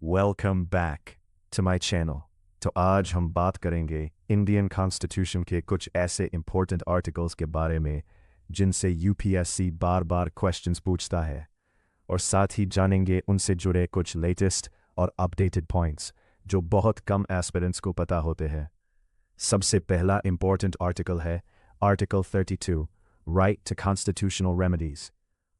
Welcome back to my channel. तो आज हम बात करेंगे इंडियन कॉन्स्टिट्यूशन के कुछ ऐसे इंपॉर्टेंट आर्टिकल्स के बारे में जिनसे यूपीएससी बार बार क्वेश्चंस पूछता है, और साथ ही जानेंगे उनसे जुड़े कुछ लेटेस्ट और अपडेटेड पॉइंट्स जो बहुत कम एस्पिरेंट्स को पता होते हैं। सबसे पहला इंपॉर्टेंट आर्टिकल है article 32, right to constitutional remedies.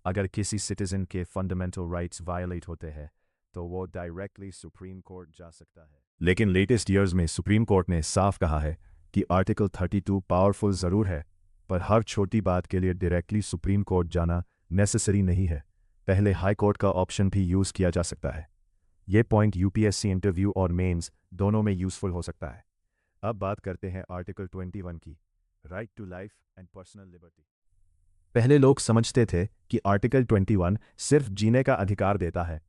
अगर किसी सिटीजन के फंडामेंटल राइट्स वायलेट होते हैं तो वो डायरेक्टली सुप्रीम कोर्ट जा सकता है। लेकिन लेटेस्ट ईयर्स में सुप्रीम कोर्ट ने साफ कहा है कि आर्टिकल 32 पावरफुल ज़रूर है, पर हर छोटी बात के लिए डायरेक्टली सुप्रीम कोर्ट जाना नेसेसरी नहीं है। पहले हाई कोर्ट का ऑप्शन भी यूज़ किया जा सकता है। ये पॉइंट यूपीएससी इंटरव्यू और मेंस दोनों में यूज़फुल हो सकता है। अब बात करते हैं आर्टिकल 21 की, right to life and personal liberty. पहले लोग समझते थे कि आर्टिकल 21 सिर्फ जीने का अधिकार देता है,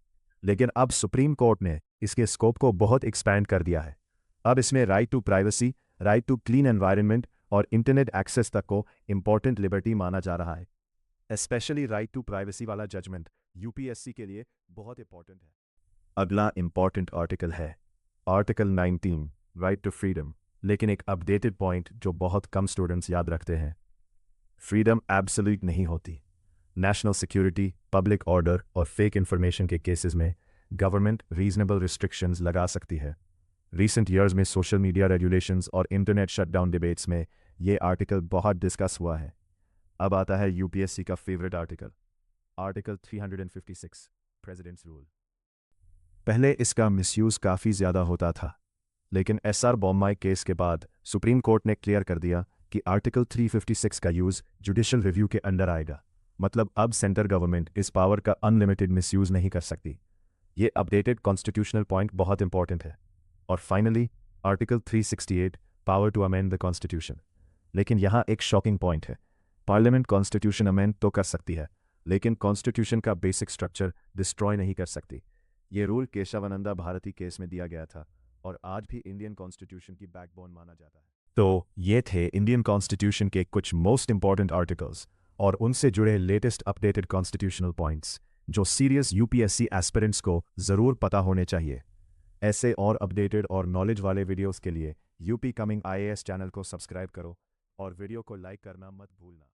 लेकिन अब सुप्रीम कोर्ट ने इसके स्कोप को बहुत एक्सपैंड कर दिया है। अब इसमें right to privacy, right to clean environment और इंटरनेट एक्सेस तक को इंपॉर्टेंट लिबर्टी माना जा रहा है। स्पेशली राइट टू प्राइवेसी वाला जजमेंट यूपीएससी के लिए बहुत इंपॉर्टेंट है। अगला इंपॉर्टेंट आर्टिकल है आर्टिकल 19, राइट टू फ्रीडम। लेकिन एक अपडेटेड पॉइंट जो बहुत कम स्टूडेंट्स याद रखते हैं, फ्रीडम एब्सोल्यूट नहीं होती। नेशनल सिक्योरिटी, पब्लिक ऑर्डर और फेक इंफॉर्मेशन के केसेस में गवर्नमेंट रीजनेबल रिस्ट्रिक्शंस लगा सकती है। रीसेंट ईयर्स में सोशल मीडिया रेगुलेशंस और इंटरनेट शटडाउन डिबेट्स में ये आर्टिकल बहुत डिस्कस हुआ है। अब आता है यूपीएससी का favourite article, article 356, presidents rule. पहले इसका मिसयूज़ काफ़ी ज़्यादा होता था, लेकिन एसआर बॉम्बे केस के बाद सुप्रीम कोर्ट ने क्लियर कर दिया कि आर्टिकल 356 का यूज़ जुडिशल रिव्यू के अंडर आएगा। मतलब अब सेंट्रल गवर्नमेंट इस पावर का अनलिमिटेड मिसयूज़ नहीं कर सकती। ये अपडेटेड कॉन्स्टिट्यूशनल पॉइंट बहुत इंपॉर्टेंट है। और finally article 368, power to amend the constitution. लेकिन यहाँ एक शॉकिंग पॉइंट है, पार्लियामेंट कॉन्स्टिट्यूशन अमेंड तो कर सकती है, लेकिन कॉन्स्टिट्यूशन का बेसिक स्ट्रक्चर डिस्ट्रॉय नहीं कर सकती। ये रूल केशवानंदा भारती केस में दिया गया था और आज भी इंडियन कॉन्स्टिट्यूशन की बैकबोन माना जाता है। तो ये थे इंडियन कॉन्स्टिट्यूशन के कुछ मोस्ट इंपॉर्टेंट आर्टिकल्स और उनसे जुड़े लेटेस्ट अपडेटेड कॉन्स्टिट्यूशनल पॉइंट्स जो सीरियस यूपीएससी एस्पिरेंट्स को ज़रूर पता होने चाहिए। ऐसे और अपडेटेड और नॉलेज वाले वीडियोस के लिए यूपी कमिंग आईएएस चैनल को सब्सक्राइब करो और वीडियो को लाइक करना मत भूलना।